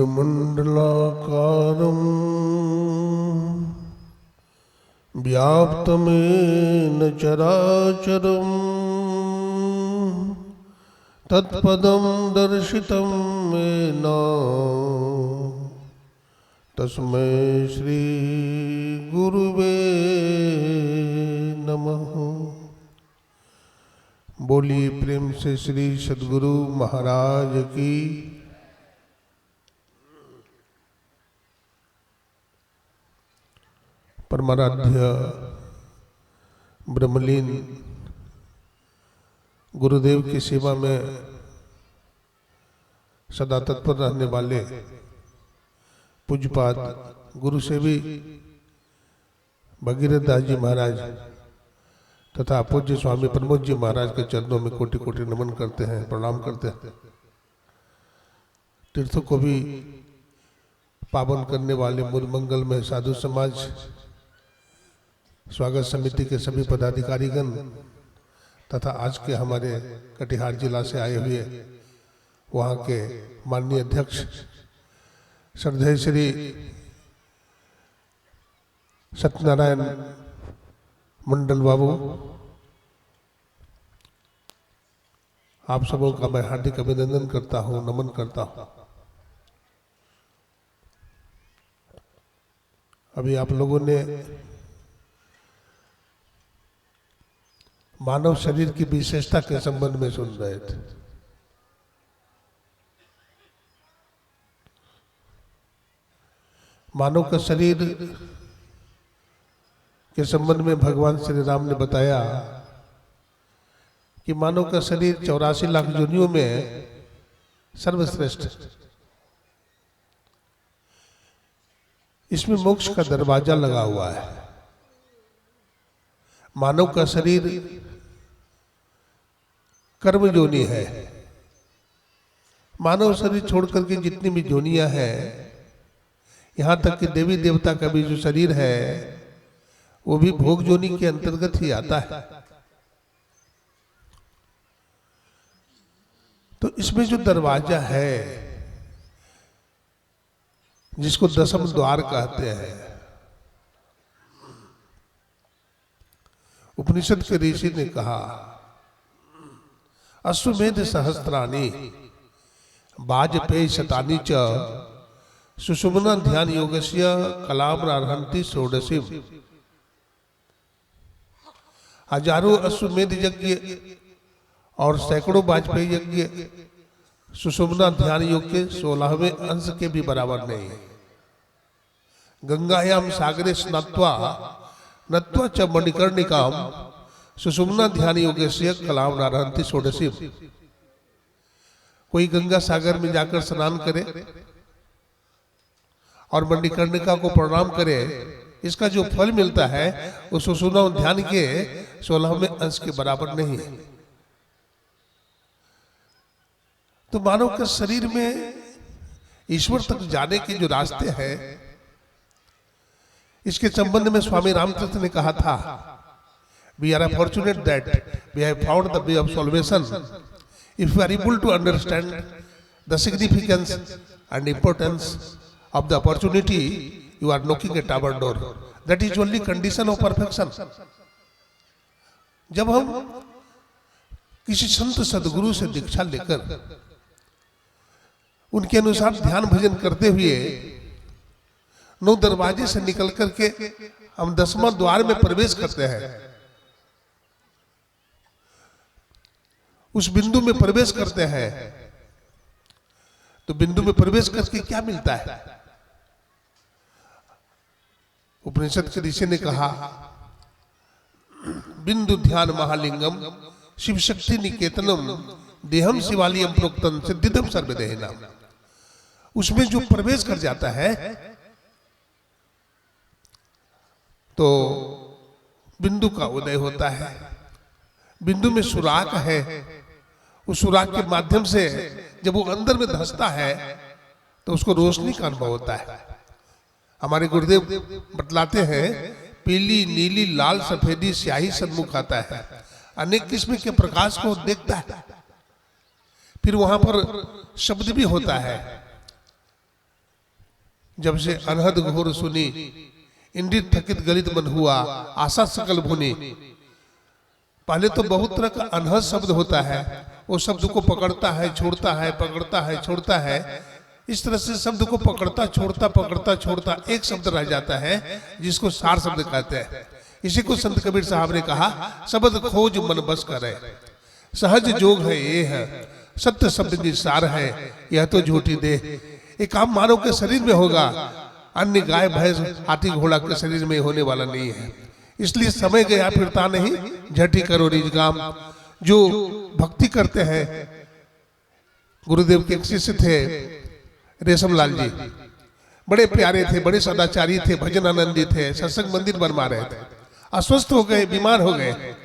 मंडलाकारं व्याप्तमेन चराचरं तत्पदं दर्शितं येन तस्मै श्री गुरुवे नमः। बोली प्रेम से श्री सद्गुरु महाराज की। परमाराध्य ब्रह्मलीन गुरुदेव की सेवा में सदा तत्पर रहने वाले पूज्यपाद गुरु सेवी भगीरथ दास जी महाराज तथा पूज्य स्वामी प्रमोद जी महाराज के चरणों में कोटि कोटि नमन करते हैं, प्रणाम करते हैं। तीर्थों को भी पावन करने वाले मूल मंगल में साधु समाज, स्वागत समिति के सभी पदाधिकारीगण तथा आज के हमारे कटिहार जिला से आए हुए वहाँ के माननीय अध्यक्ष श्रद्धेय श्री सत्यनारायण मंडल बाबू, आप सबों का मैं हार्दिक अभिनंदन करता हूँ, नमन करता हूँ। अभी आप लोगों ने मानव शरीर की विशेषता के संबंध में सुन रहे थे। मानव का शरीर के संबंध में भगवान श्री राम ने बताया कि मानव का शरीर 84 लाख योनियों में सर्वश्रेष्ठ, इसमें मोक्ष का दरवाजा लगा हुआ है। मानव का शरीर कर्म योनि है। मानव शरीर छोड़कर के जितनी भी योनियां हैं, यहां तक कि देवी देवता का भी जो शरीर है वो भी भोग योनि के अंतर्गत ही आता है। तो इसमें जो दरवाजा है जिसको दशम द्वार कहते हैं, उपनिषद के ऋषि ने कहा अश्वमेध सहस्त्राणि वाजपेयी शतानि च सुषुम्ना ध्यान योगस्य कलामरार्हन्ति षोडशीम्। हजारों अश्वमेध यज्ञ और सैकड़ों वाजपेयी यज्ञ सुषुम्ना ध्यान योग के 16वें अंश के भी बराबर नहीं है। गंगायाम सागरे स्नात्वा नत्वा च मणिकर्णिकाम सुषुम्ना ध्यान योगस्य कलामरार्हन्ति षोडशीम्। कोई गंगा सागर में जाकर स्नान करे और मणिकर्णिका को प्रणाम करे, इसका जो फल मिलता है वो सुषुम्ना ध्यान के 16वें अंश के बराबर नहीं है। तो मानव के शरीर में ईश्वर तक जाने के जो रास्ते हैं, इसके संबंध में स्वामी रामकृष्ण ने कहा था, we are fortunate that we have found the way of salvation if we are able to understand the significance and importance of the opportunity you are knocking at our door. That is only condition of perfection. जब हम किसी संत सदगुरु से दीक्षा लेकर उनके अनुसार ध्यान भजन करते हुए 9 दरवाजे से निकल करके हम 10वां द्वार में प्रवेश करते हैं, उस बिंदु में प्रवेश करते हैं, तो बिंदु में प्रवेश करके क्या मिलता है? उपनिषद के ऋषि ने कहा बिंदु ध्यान महालिंगम शिव शक्ति निकेतनम देहम शिवालयम प्रोक्तम सिद्धिदम सर्वदेहिनाम। उसमें जो प्रवेश कर जाता है तो बिंदु का उदय होता है। बिंदु में सुराग है, उस सुराग के माध्यम से जब वो अंदर में धंसता है तो उसको रोशनी का अनुभव होता है। हमारे गुरुदेव बतलाते हैं पीली नीली लाल सफेदी स्याही सन्मुख आता है, अनेक किस्म के प्रकाश को देखता है। फिर वहां पर शब्द भी होता है जब से अनहद घोर सुनी, इंद्रित थकित गलित मन हुआ, आशा सकल भुनी। पहले तो बहुत तरह का अनहद शब्द होता है, वो शब्द को पकड़ता है छोड़ता है, पकड़ता है छोड़ता है, इस तरह से शब्द को पकड़ता छोड़ता एक शब्द रह जाता है जिसको सार शब्द कहते हैं। इसी को संत कबीर साहब ने कहा, शब्द खोज मन बस करे, सहज जोग है ये है, सत्य शब्द की सार है, यह तो झूठी दे। एक काम मानव के शरीर में होगा, अन्य गाय भैंस हाथी घोड़ा के शरीर में होने वाला नहीं है। इसलिए समय गया फिरता नहीं, झटी करो निज काम। जो भक्ति करते हैं, गुरुदेव के एक शिष्य थे रेशम लाल जी, बड़े प्यारे थे, बड़े सदाचारी थे, भजन आनंदी थे, सत्संग मंदिर बनवा रहे थे। अस्वस्थ हो गए, बीमार हो गए।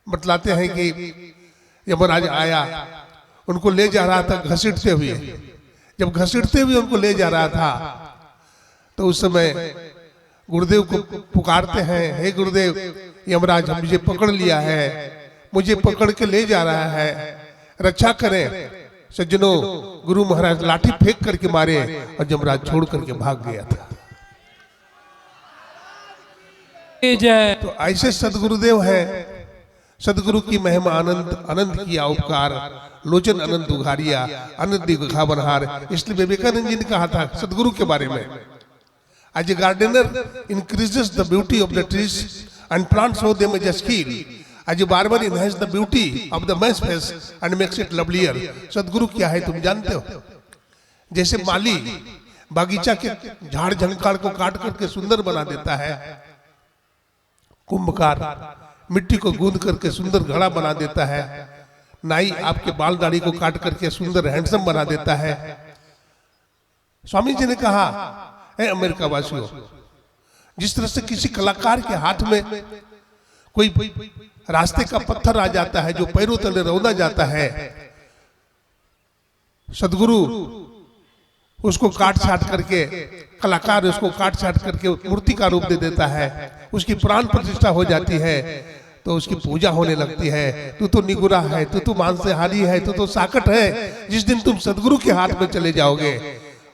बतलाते हैं कि यमराज आया, उनको ले जा रहा था घसीटते हुए। जब घसीटते हुए उनको ले जा रहा था तो उस समय गुरुदेव को पुकारते हैं, हे गुरुदेव, यमराज मुझे पकड़ लिया है, मुझे पकड़ के ले जा रहा है, रक्षा करें। सज्जनों, गुरु महाराज लाठी फेंक करके मारे और यमराज छोड़ करके भाग गया था। तो ऐसे सदगुरुदेव हैं। सदगुरु की महिमा अनंत, अनंत किया उपकार, लोचन अनंत उघारिया, अनंत दिखा बनहार। इसलिए विवेकानंद जी ने कहा था सदगुरु के बारे में, as a gardener increases the beauty of the trees and plants show them as a skill, as a barber enhances the beauty of the man's face and makes it lovelier। सदगुरु क्या है तुम जानते हो? जैसे माली बागीचा के झाड़ झंकाड़ को काट करके सुंदर बना देता है, कुंभकार मिट्टी को गूंद करके सुंदर घड़ा बना देता है, नाई आपके बाल दाढ़ी को काट करके सुंदर हैंडसम बना देता है। स्वामी जी ने कहा, है अमेरिका वासियों, जिस तरह से किसी कलाकार के हाथ में कोई रास्ते का पत्थर आ जाता है जो पैरों तले रौंदा जाता है, सदगुरु उसको काट छाट करके, कलाकार उसको काट छाट करके मूर्ति का रूप दे देता है, उसकी प्राण प्रतिष्ठा हो जाती है, तो उसकी पूजा होने लगती है। तू तो निगुरा है, तू तो मांसाहारी है, तू तो साकट है। जिस दिन तुम सदगुरु के हाथ में चले जाओगे,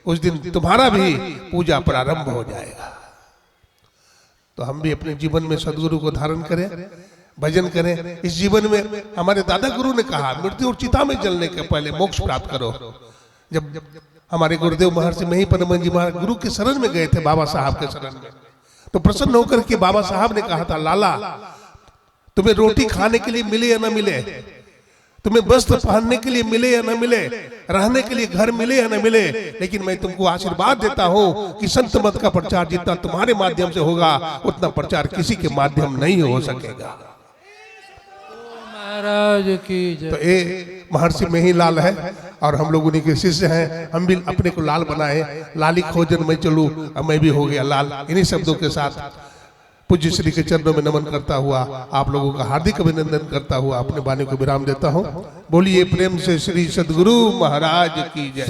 उस दिन तुम्हारा भी पूजा प्रारंभ हो जाएगा। तो हम भी अपने जीवन में सदगुरु को धारण करें, भजन करें। इस जीवन में हमारे दादा गुरु ने कहा, मृत्यु और चिता में जलने के पहले मोक्ष प्राप्त करो। जब हमारे गुरुदेव महर्षि महिपनमन जी महाराज गुरु के शरण में गए थे, बाबा साहब के शरण में, तो प्रसन्न होकर के बाबा साहब ने कहा था, लाला तुम्हें रोटी खाने के लिए मिले या न मिले, तुम्हें वस्त्र पहनने के लिए मिले या न मिले, रहने के लिए घर मिले या न मिले, लेकिन मैं तुमको आशीर्वाद देता हूं कि संत मत का प्रचार जितना तुम्हारे माध्यम से होगा, उतना प्रचार किसी के माध्यम नहीं हो सकेगा। महाराज की जय। तो ये महर्षि में ही लाल है और हम लोग उन्हीं के शिष्य हैं। हम भी अपने को लाल बनाए, लाली खोजन में चलूं, अब मैं भी हो गया लाल। इन्हीं शब्दों के साथ पूज्य श्री के चरणों में नमन करता हुआ आप लोगों का हार्दिक अभिनंदन करता हुआ अपने वाणी को विराम देता हूँ। बोलिए प्रेम से श्री सद्गुरु महाराज की जय।